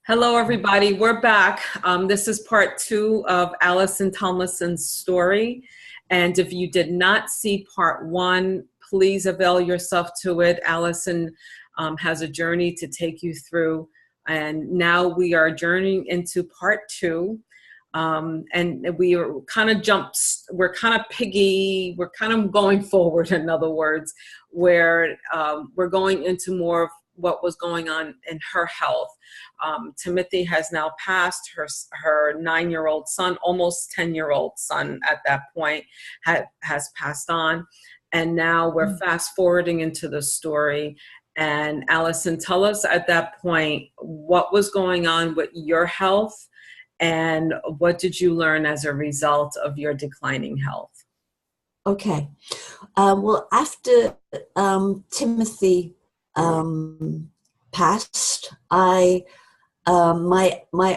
Hello, everybody. We're back. This is part two of Alison Tomlinson's story. And if you did not see part one, please avail yourself to it. Alison has a journey to take you through. And now we are journeying into part two. And we are kind of we're kind of piggy, we're kind of going forward, in other words, where we're going into more of what was going on in her health. Timothy has now passed. Her 9-year-old son, almost 10-year-old son at that point, has passed on. And now we're fast forwarding into the story. And Alison, tell us at that point, what was going on with your health and what did you learn as a result of your declining health? Okay. Well, after Timothy passed, my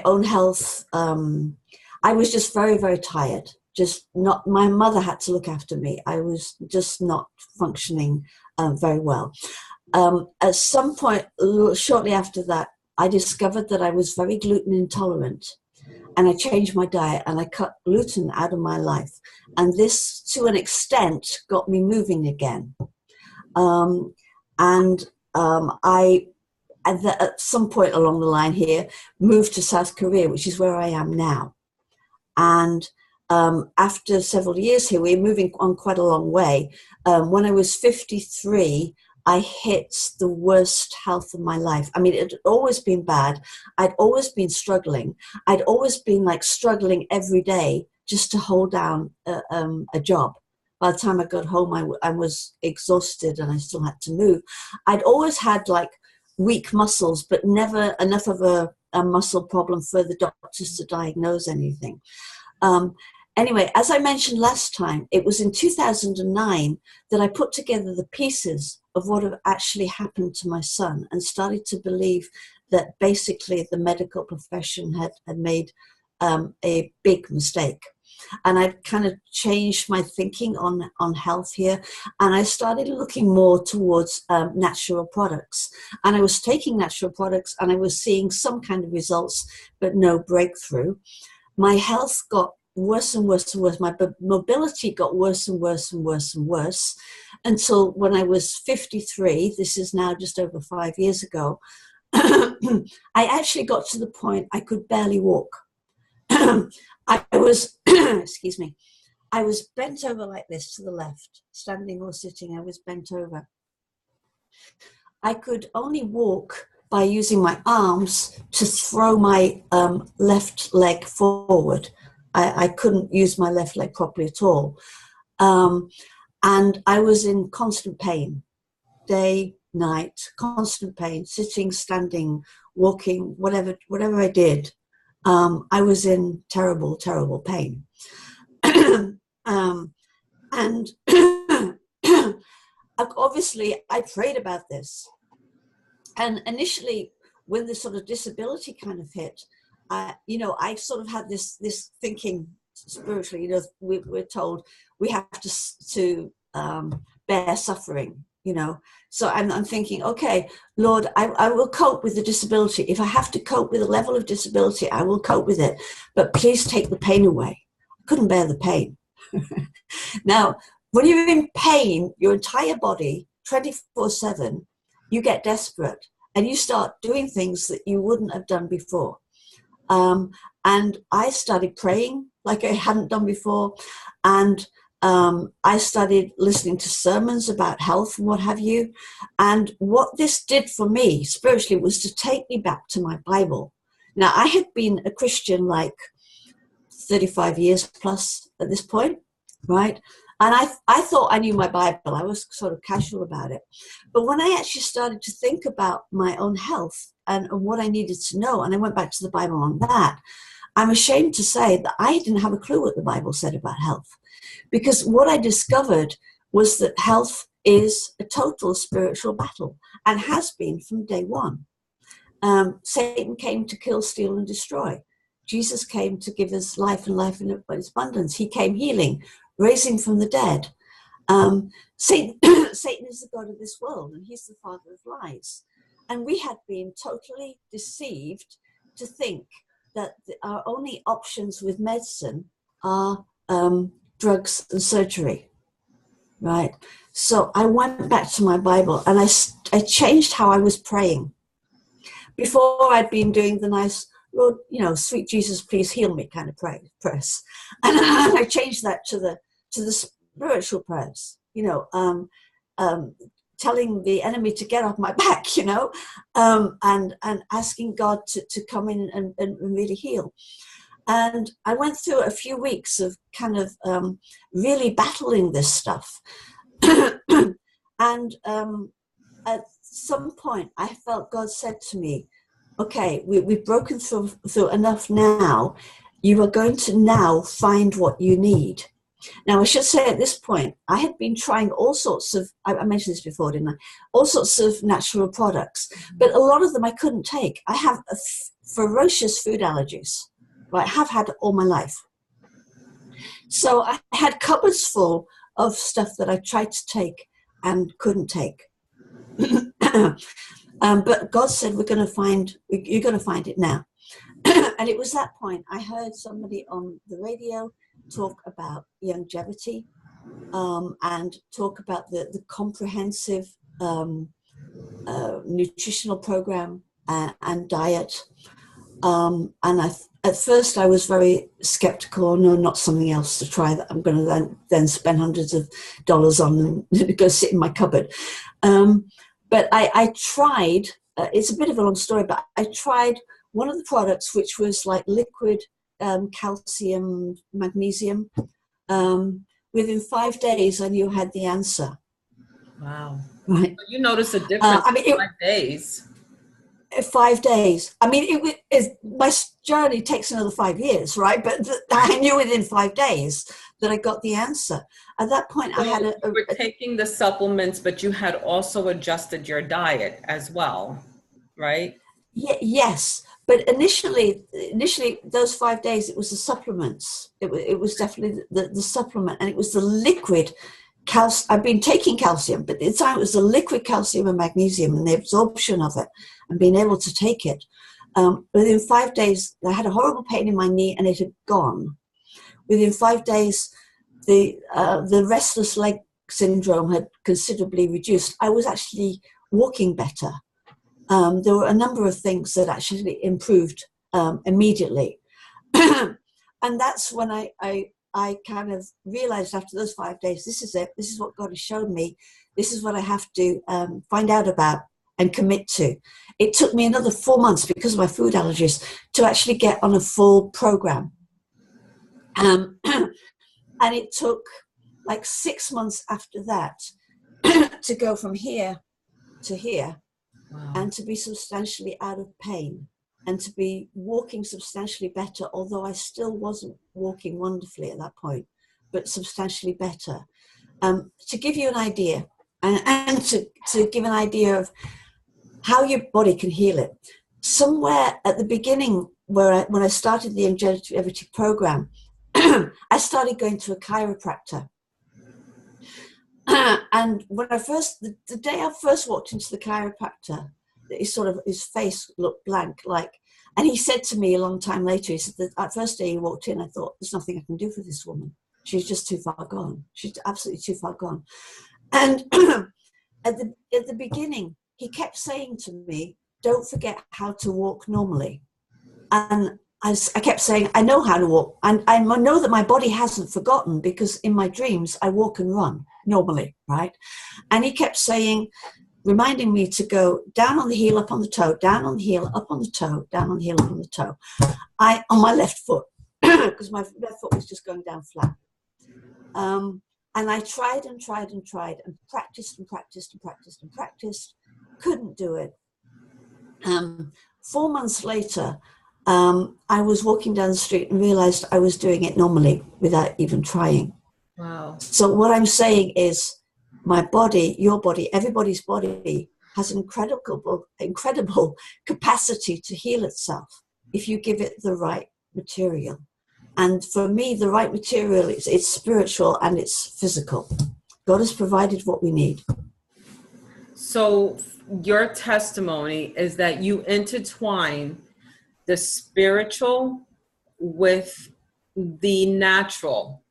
own health, I was just very, very tired. Just not. My mother had to look after me. I was just not functioning very well. At some point, shortly after that, I discovered that I was very gluten intolerant. And I changed my diet and I cut gluten out of my life. And this, to an extent, got me moving again. I, at some point along the line here, moved to South Korea, which is where I am now. And after several years here, we're moving on quite a long way. When I was 53, I hit the worst health of my life. I mean, it had always been bad. I'd always been struggling. I'd always been like struggling every day just to hold down a job. By the time I got home, I was exhausted and I still had to move. I'd always had like weak muscles, but never enough of a muscle problem for the doctors to diagnose anything. Anyway, as I mentioned last time, it was in 2009 that I put together the pieces of what had actually happened to my son and started to believe that basically the medical profession had made a big mistake. And I kind of changed my thinking on health here. And I started looking more towards natural products. And I was taking natural products and I was seeing some kind of results, but no breakthrough. My health got worse and worse and worse. My mobility got worse and worse and worse and worse until when I was 53, this is now just over 5 years ago, I actually got to the point I could barely walk. I was, excuse me, I was bent over like this to the left, standing or sitting, I was bent over. I could only walk by using my arms to throw my left leg forward. I couldn't use my left leg properly at all. And I was in constant pain, day, night, constant pain, sitting, standing, walking, whatever I did. I was in terrible, terrible pain. And obviously I prayed about this. And initially, when this sort of disability kind of hit, I sort of had this thinking spiritually, we're told we have to bear suffering, So I'm thinking, okay, Lord, I will cope with the disability. If I have to cope with a level of disability, I will cope with it. But please take the pain away. I couldn't bear the pain. Now, when you're in pain, your entire body, 24/7, you get desperate and you start doing things that you wouldn't have done before. And I started praying like I hadn't done before. And I started listening to sermons about health and what have you. And what this did for me spiritually was to take me back to my Bible. Now, I had been a Christian like 35 years plus at this point, right? And I thought I knew my Bible. I was sort of casual about it. But when I actually started to think about my own health and what I needed to know, and I went back to the Bible on that, I'm ashamed to say that I didn't have a clue what the Bible said about health. Because what I discovered was that health is a total spiritual battle and has been from day one. Satan came to kill, steal, and destroy. Jesus came to give us life and life in its abundance. He came healing, raising from the dead. Satan is the god of this world, and he's the father of lies. And we had been totally deceived to think that our only options with medicine are drugs and surgery, right? So I went back to my Bible and I changed how I was praying. Before I'd been doing the nice, Lord, sweet Jesus, please heal me kind of prayers. And I changed that to the spiritual prayers, telling the enemy to get off my back, and asking God to come in and really heal. And I went through a few weeks of kind of really battling this stuff. And at some point, I felt God said to me, okay, we've broken through enough now. You are going to now find what you need. Now, I should say at this point, I had been trying all sorts of, I mentioned this before, didn't I? All sorts of natural products, but a lot of them I couldn't take. I have ferocious food allergies, right? I have had all my life. So I had cupboards full of stuff that I tried to take and couldn't take. But God said, you're going to find it now. And it was that point I heard somebody on the radio talk about longevity and talk about the comprehensive nutritional program and diet. And at first I was very skeptical. No, not something else to try that I'm going to then spend hundreds of dollars on and go sit in my cupboard. But I tried, it's a bit of a long story, but I tried one of the products, which was like liquid calcium, magnesium. Within 5 days, I knew I had the answer. Wow. Right. You noticed a difference in 5 days. 5 days. I mean, my journey takes another 5 years, right? But I knew within 5 days that I got the answer. At that point, so I had you were taking the supplements, but you had also adjusted your diet as well, right? Yes, but initially, those 5 days, it was the supplements. It was definitely the supplement, and it was the liquid calcium. I've been taking calcium, but this time it was the liquid calcium and magnesium and the absorption of it and being able to take it. Within 5 days, I had a horrible pain in my knee, and it had gone. Within 5 days, the restless leg syndrome had considerably reduced. I was actually walking better. There were a number of things that actually improved immediately. And that's when I kind of realized after those 5 days, this is it. This is what God has shown me. This is what I have to find out about and commit to. It took me another 4 months because of my food allergies to actually get on a full program. And it took like 6 months after that to go from here to here. Wow. And to be substantially out of pain and to be walking substantially better, although I still wasn't walking wonderfully at that point, but substantially better. To give you an idea and to give an idea of how your body can heal it. Somewhere at the beginning when I started the longevity program, I started going to a chiropractor. And when the day I first walked into the chiropractor, his face looked blank, and he said to me a long time later, he said that first day he walked in, I thought, there's nothing I can do for this woman. She's just too far gone. She's absolutely too far gone. And at the beginning, he kept saying to me, don't forget how to walk normally. And I kept saying, I know how to walk. And I know that my body hasn't forgotten because in my dreams, I walk and run normally, right? And he kept saying, reminding me to go down on the heel, up on the toe, down on the heel, up on the toe, down on the heel, up on the toe. On my left foot, because my left foot was just going down flat. And I tried and tried and tried and practiced and practiced and practiced and practiced. Couldn't do it. 4 months later, I was walking down the street and realized I was doing it normally without even trying. Wow. So what I'm saying is my body, your body, everybody's body has incredible capacity to heal itself if you give it the right material. And for me, the right material, it's spiritual and it's physical. God has provided what we need. So your testimony is that you intertwine the spiritual with the natural.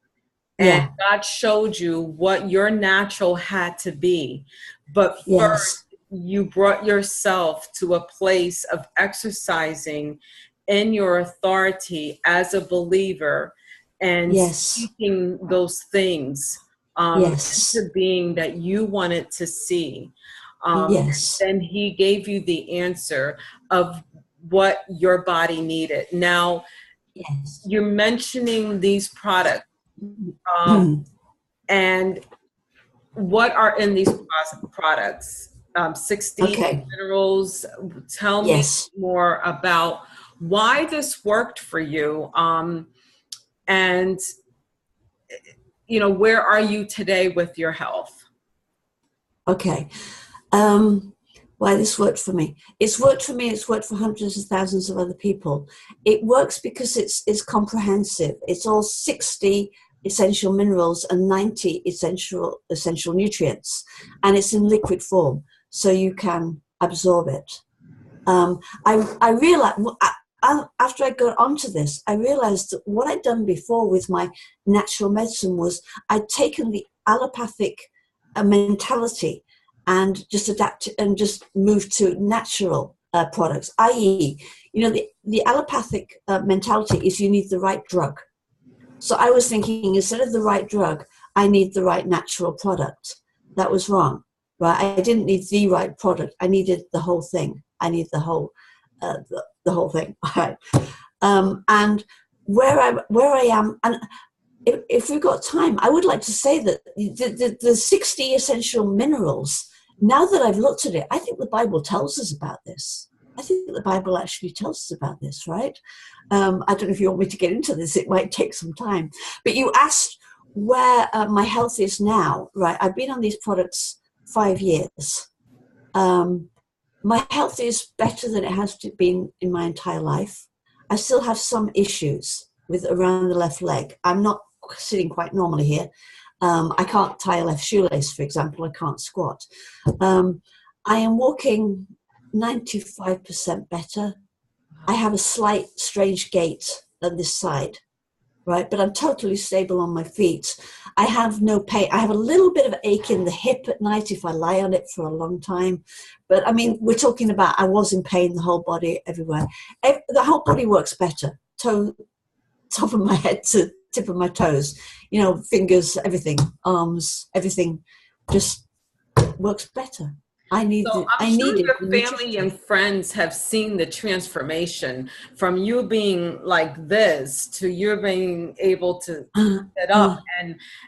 And Yeah. God showed you what your natural had to be. But Yes. first, you brought yourself to a place of exercising in your authority as a believer and Yes. speaking those things Yes. into being that you wanted to see. Yes. Then He gave you the answer of what your body needed. Now, Yes. you're mentioning these products. Mm. And what are in these products? 60 Okay. minerals. Tell me Yes. more about why this worked for you. And, where are you today with your health? Okay. Why this worked for me? It's worked for me. It's worked for hundreds of thousands of other people. It works because it's comprehensive. It's all 60 essential minerals and 90 essential nutrients, and it's in liquid form, so you can absorb it. I realized after I got onto this, I realized that what I'd done before with my natural medicine was I'd taken the allopathic mentality and just adapt and just move to natural products, i.e., the allopathic mentality is you need the right drug. So I was thinking, instead of the right drug, I need the right natural product. That was wrong, right? I didn't need the right product. I needed the whole thing. I need the whole thing. Right? And where I am, and if we've got time, I would like to say that the 60 essential minerals, now that I've looked at it, I think the Bible tells us about this. I think the Bible actually tells us about this, right? I don't know if you want me to get into this. It might take some time. But you asked where my health is now, right? I've been on these products 5 years. My health is better than it has been in my entire life. I still have some issues with around the left leg. I'm not sitting quite normally here. I can't tie a left shoelace, for example. I can't squat. I am walking 95% better. I have a slight strange gait on this side, right? But I'm totally stable on my feet. I have no pain. I have a little bit of ache in the hip at night if I lie on it for a long time. But I mean, we're talking about, I was in pain, the whole body, everywhere. The whole body works better. Top of my head to tip of my toes, fingers, everything, arms, everything just works better. I So needed I'm sure the your family nutrition. and friends have seen the transformation from you being like this to you being able to sit up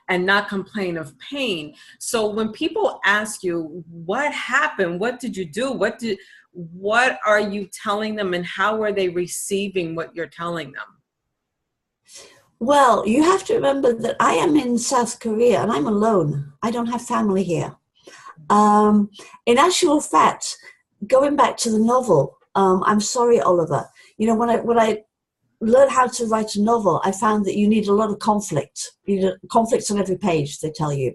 and not complain of pain. So when people ask you what happened, what did you do? What are you telling them, and how are they receiving what you're telling them? Well, you have to remember that I am in South Korea and I'm alone. I don't have family here. In actual fact, going back to the novel, I'm sorry, Oliver. When I learned how to write a novel, I found that you need a lot of conflict. You need conflicts on every page, they tell you.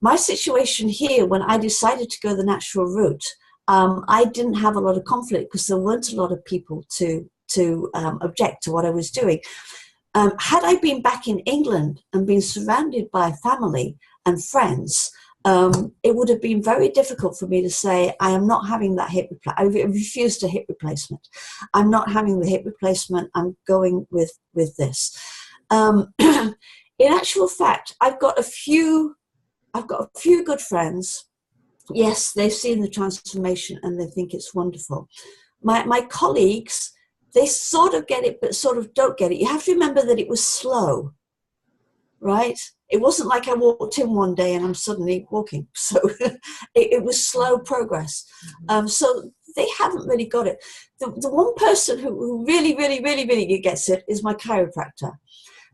My situation here, when I decided to go the natural route, I didn't have a lot of conflict because there weren't a lot of people to object to what I was doing. Had I been back in England and been surrounded by family and friends, it would have been very difficult for me to say, I am not having that hip replacement. I refused a hip replacement. I'm not having the hip replacement. I'm going with this. In actual fact, I've got a few good friends. Yes, they've seen the transformation and they think it's wonderful. My colleagues, they sort of get it, but sort of don't get it. You have to remember that it was slow, right? It wasn't like I walked in one day and I'm suddenly walking. So it was slow progress. So they haven't really got it. The one person who really, really, really, really gets it is my chiropractor,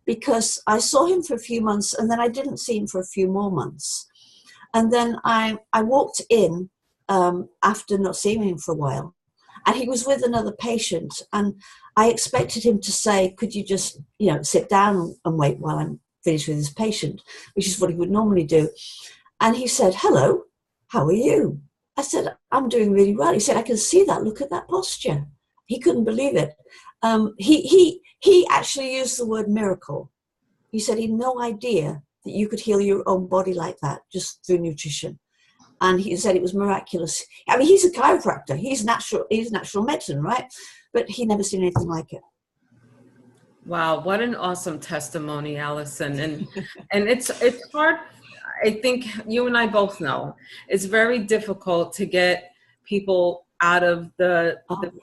because I saw him for a few months and then I didn't see him for a few more months. And then I walked in after not seeing him for a while, and he was with another patient, and I expected him to say, could you just, sit down and wait while I'm finished with this patient, which is what he would normally do. And he said, hello, how are you? I said, I'm doing really well. He said, I can see that. Look at that posture. he couldn't believe it. He actually used the word miracle. He said he had no idea that you could heal your own body like that just through nutrition. And he said it was miraculous. I mean, he's a chiropractor. He's natural medicine, right? But he never seen anything like it. Wow, what an awesome testimony, Alison. And it's hard. I think you and I both know it's very difficult to get people out of the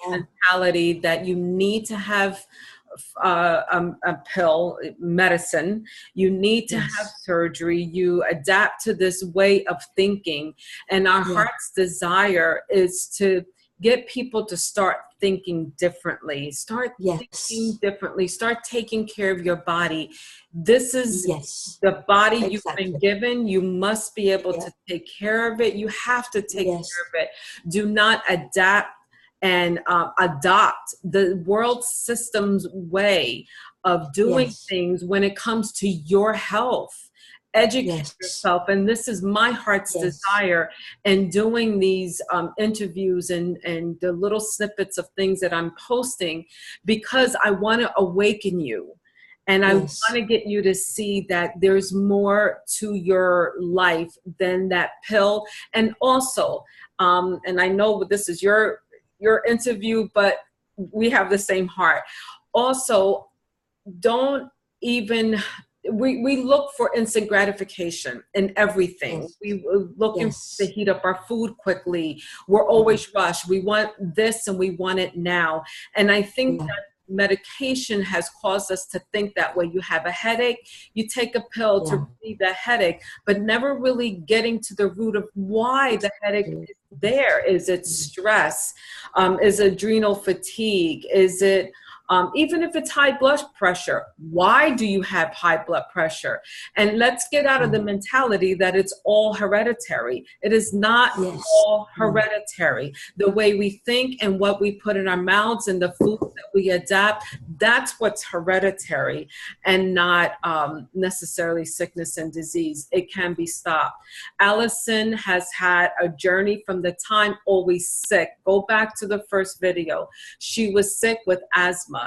mentality that you need to have a pill, medicine, you need to have surgery, you adapt to this way of thinking. And our heart's desire is to get people to start thinking differently, thinking differently, start taking care of your body. This is the body you've been given. You must be able to take care of it. You have to take care of it. Do not adapt and adopt the world system's way of doing things when it comes to your health. Educate yourself, and this is my heart's desire in doing these interviews and the little snippets of things that I'm posting, because I want to awaken you. And I want to get you to see that there's more to your life than that pill. And also, and I know this is your interview, but we have the same heart. Also, don't even, we look for instant gratification in everything. We looking to heat up our food quickly. We're always rushed. We want this and we want it now. And I think that medication has caused us to think that way. You have a headache, you take a pill to relieve the headache, but never really getting to the root of why the headache is there. Is it stress? Is it adrenal fatigue? Is it even if it's high blood pressure, why do you have high blood pressure? And let's get out of the mentality that it's all hereditary. It is not all hereditary. The way we think and what we put in our mouths and the food that we adapt, that's what's hereditary, and not necessarily sickness and disease. It can be stopped. Alison has had a journey from the time always sick. Go back to the first video. She was sick with asthma.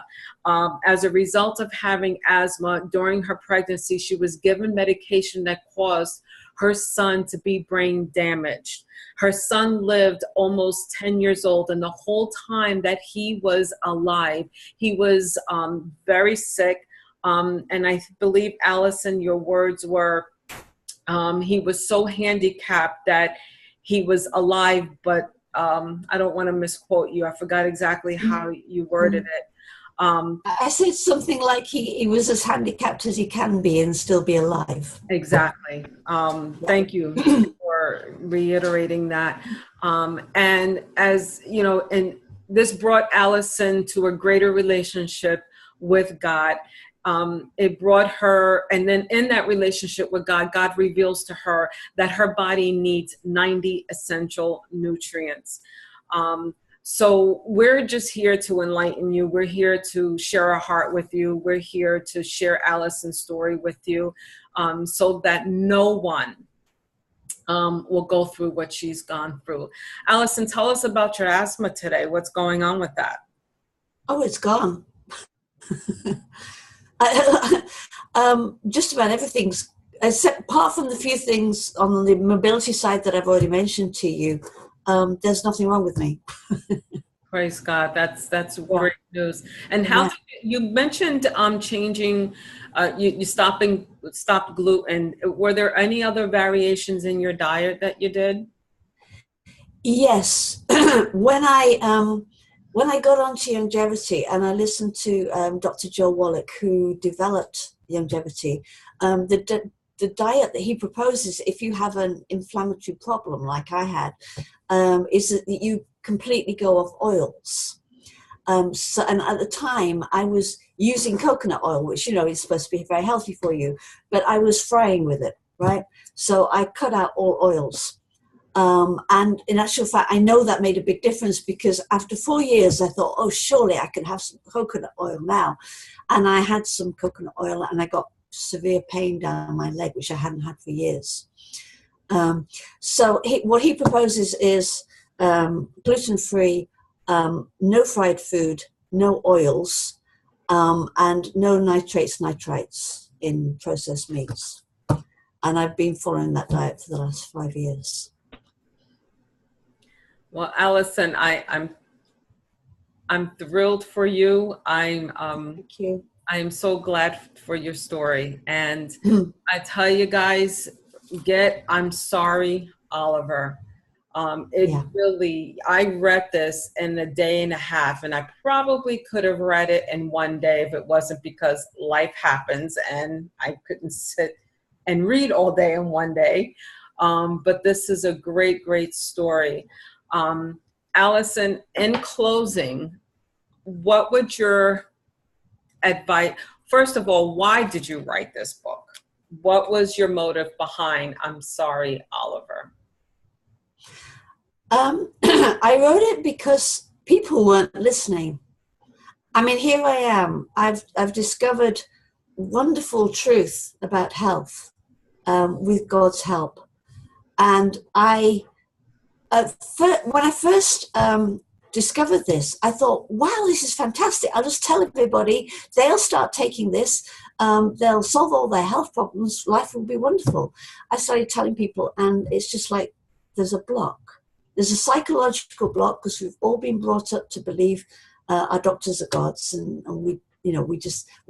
As a result of having asthma during her pregnancy, she was given medication that caused her son to be brain damaged. Her son lived almost 10 years old, and the whole time that he was alive, he was very sick. And I believe, Alison, your words were, he was so handicapped that he was alive, but I don't want to misquote you. I forgot exactly how you worded it. I said something like he was as handicapped as he can be and still be alive. Exactly. Thank you for reiterating that. And as you know, and this brought Alison to a greater relationship with God. It brought her, and then in that relationship with God, God reveals to her that her body needs 90 essential nutrients. So we're just here to enlighten you. We're here to share our heart with you. We're here to share Alison's story with you, so that no one will go through what she's gone through. Alison, tell us about your asthma today. What's going on with that? Oh, it's gone. Just about everything's, except apart from the few things on the mobility side that I've already mentioned to you. There's nothing wrong with me. Praise God. That's great news. And how you mentioned changing, you stopped gluten. Were there any other variations in your diet that you did? Yes. When I got onto longevity and I listened to Dr. Joe Wallach, who developed longevity, the diet that he proposes, if you have an inflammatory problem like I had, is that you completely go off oils. And at the time, I was using coconut oil, which, you know, is supposed to be very healthy for you, but I was frying with it, right? So I cut out all oils. And in actual fact, I know that made a big difference, because after 4 years, I thought, oh, surely I can have some coconut oil now. And I had some coconut oil and I got severe pain down my leg, which I hadn't had for years. So what he proposes is gluten-free, no fried food, no oils, and no nitrites in processed meats. And I've been following that diet for the last 5 years. Well, Alison, I'm thrilled for you. Thank you. I'm so glad for your story. And I tell you guys, I'm Sorry, Oliver. I read this in a day and a half, and I probably could have read it in one day if it wasn't because life happens and I couldn't sit and read all day in one day. But this is a great, great story. Alison, in closing, what would your advice, first of all, why did you write this book? What was your motive behind I'm Sorry, Oliver? I wrote it because people weren't listening. I mean, here I am. I've discovered wonderful truth about health with God's help. And when I first discovered this, I thought, wow, this is fantastic. I'll just tell everybody, they'll start taking this, they'll solve all their health problems, life will be wonderful. I started telling people, and it's just like there's a block. There's a psychological block because we've all been brought up to believe our doctors are gods, and we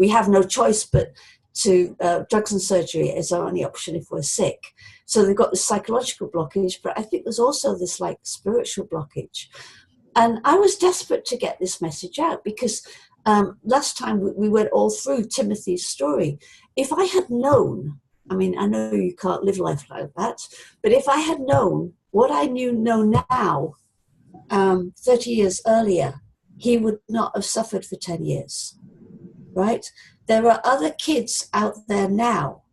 have no choice but to drugs and surgery is our only option if we're sick. So they've got this psychological blockage, but I think there's also this like spiritual blockage. And I was desperate to get this message out because last time we went all through Timothy's story. If I had known, I mean, I know you can't live life like that, but if I had known what I know now, 30 years earlier, he would not have suffered for 10 years, right? There are other kids out there now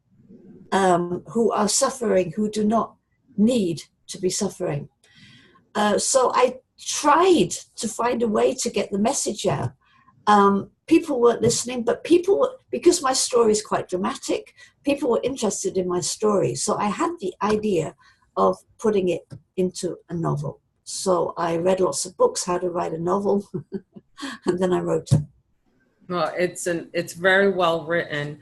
who are suffering, who do not need to be suffering. So I tried to find a way to get the message out. People weren't listening, but because my story is quite dramatic, people were interested in my story. So I had the idea of putting it into a novel. So I read lots of books, how to write a novel, and then I wrote it. Well, it's very well written.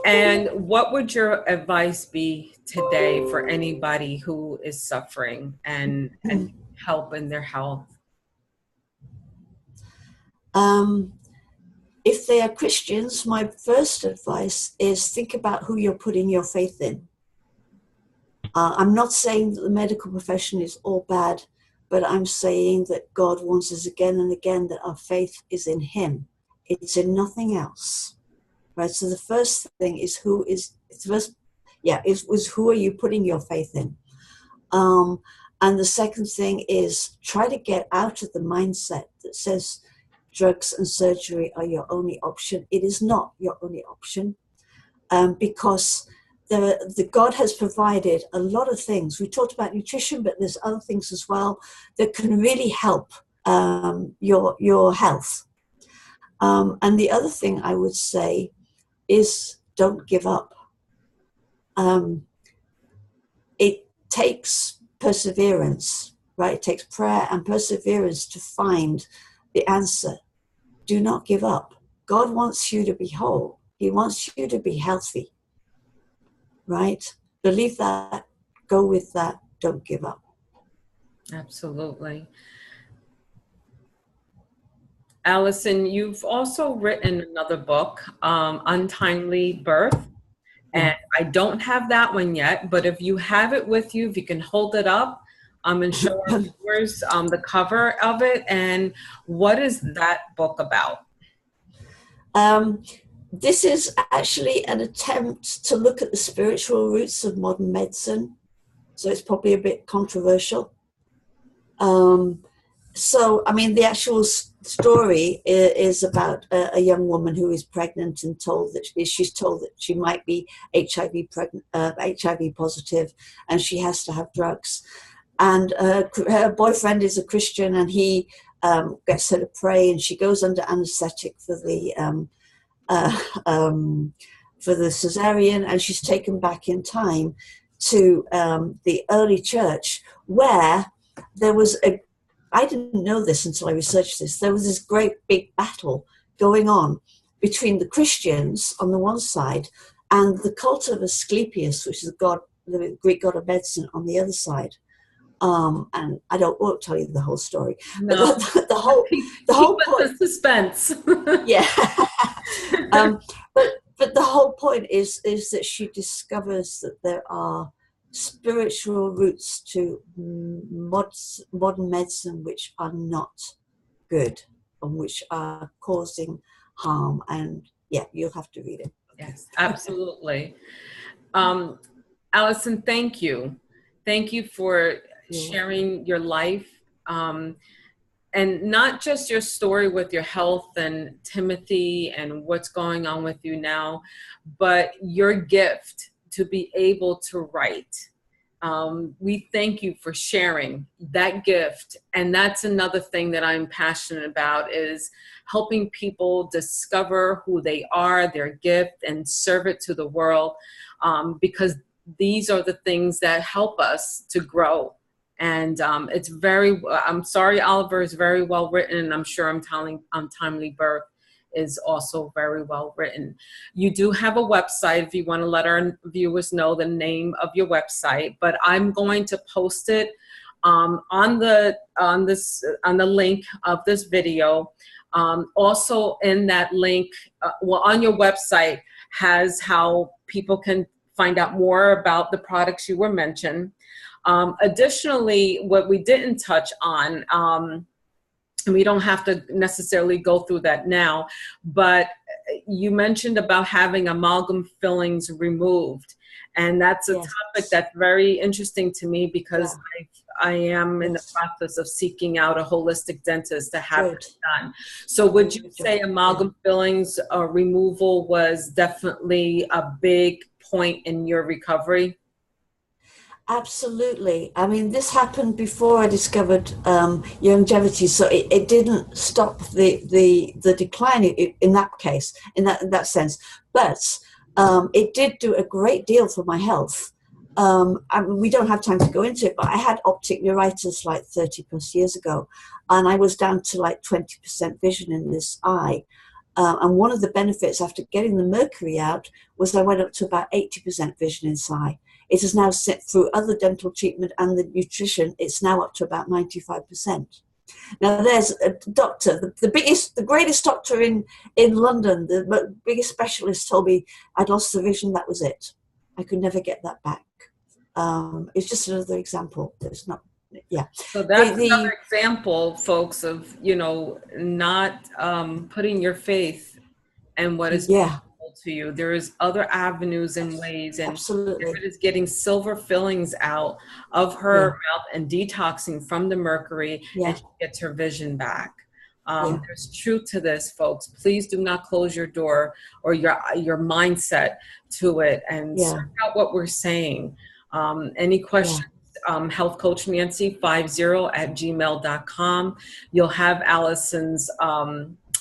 And what would your advice be today for anybody who is suffering and help in their health? If they are Christians, my first advice is think about who you're putting your faith in. I'm not saying that the medical profession is all bad, but I'm saying that God warns us again and again that our faith is in Him. It's in nothing else, right? So the first thing is who are you putting your faith in? And the second thing is try to get out of the mindset that says drugs and surgery are your only option. It is not your only option, because the God has provided a lot of things. We talked about nutrition, but there's other things as well that can really help your health. And the other thing I would say is don't give up. It takes perseverance, right? It takes prayer and perseverance to find the answer. Do not give up. God wants you to be whole. He wants you to be healthy, right? Believe that. Go with that. Don't give up. Absolutely. Alison, you've also written another book, Untimely Birth. And I don't have that one yet, but if you have it with you, if you can hold it up and show our viewers the cover of it. And what is that book about? This is actually an attempt to look at the spiritual roots of modern medicine. So it's probably a bit controversial. So, I mean, the actual story is about a young woman who is pregnant and she's told that she might be HIV positive, and she has to have drugs. And her boyfriend is a Christian, and he gets her to pray, and she goes under anesthetic for the cesarean, and she's taken back in time to the early church where there was I didn't know this until I researched this. There was this great big battle going on between the Christians on the one side and the cult of Asclepius, which is the Greek god of medicine, on the other side. And I won't tell you the whole story, No. but the whole point, suspense. yeah. But the whole point is that she discovers that there are spiritual roots to modern medicine which are not good and which are causing harm. And yeah, you'll have to read it. Yes, absolutely. Alison, thank you. Thank you for sharing your life, and not just your story with your health and Timothy and what's going on with you now, but your gift to be able to write. We thank you for sharing that gift. And that's another thing that I'm passionate about, is helping people discover who they are, their gift, and serve it to the world, because these are the things that help us to grow. And it's I'm sorry, Oliver is very well written, and I'm sure Untimely Birth is also very well written. You do have a website if you want to let our viewers know the name of your website, but I'm going to post it on the link of this video. Also in that link, on your website has how people can find out more about the products you were mentioned. Additionally, what we didn't touch on, and we don't have to necessarily go through that now, but you mentioned about having amalgam fillings removed. And that's a topic that's very interesting to me, because I am in the process of seeking out a holistic dentist to have it done. So would you say amalgam fillings removal was definitely a big point in your recovery? Absolutely. I mean, this happened before I discovered longevity, so it didn't stop the decline in that case, in that sense. But it did do a great deal for my health. I mean, we don't have time to go into it, but I had optic neuritis like 30 plus years ago, and I was down to like 20% vision in this eye. And one of the benefits after getting the mercury out was I went up to about 80% vision in this eye. It has now set through other dental treatment and the nutrition. It's now up to about 95%. Now there's a doctor, the greatest doctor in London, the biggest specialist, told me I'd lost the vision. That was it. I could never get that back. It's just another example. It's not, yeah. So that's another example, folks, of, not putting your faith in what is to you. There is other avenues and ways, and absolutely, if it is getting silver fillings out of her mouth and detoxing from the mercury, and she gets her vision back. There's truth to this, folks. Please do not close your door or your mindset to it, and check out what we're saying. Any questions? Health Coach Nancy 50@gmail.com. You'll have Alison's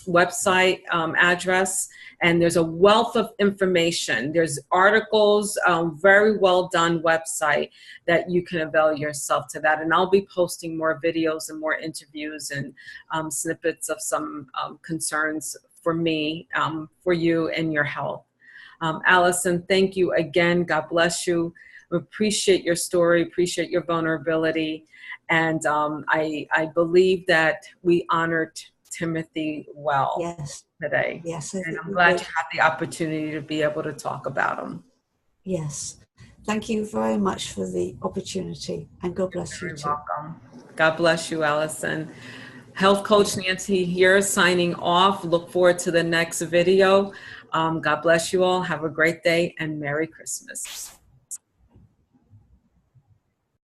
website address, and there's a wealth of information. There's articles, very well done website that you can avail yourself to that. And I'll be posting more videos and more interviews and snippets of some concerns for me, for you and your health. Alison, thank you again. God bless you. Appreciate your story, appreciate your vulnerability. And I believe that we honored Timothy well today. Yes. And I'm glad you had the opportunity to be able to talk about him. Yes. Thank you very much for the opportunity, and God bless you too. You're welcome. God bless you, Alison. Health Coach Nancy here, signing off. Look forward to the next video. God bless you all. Have a great day and Merry Christmas.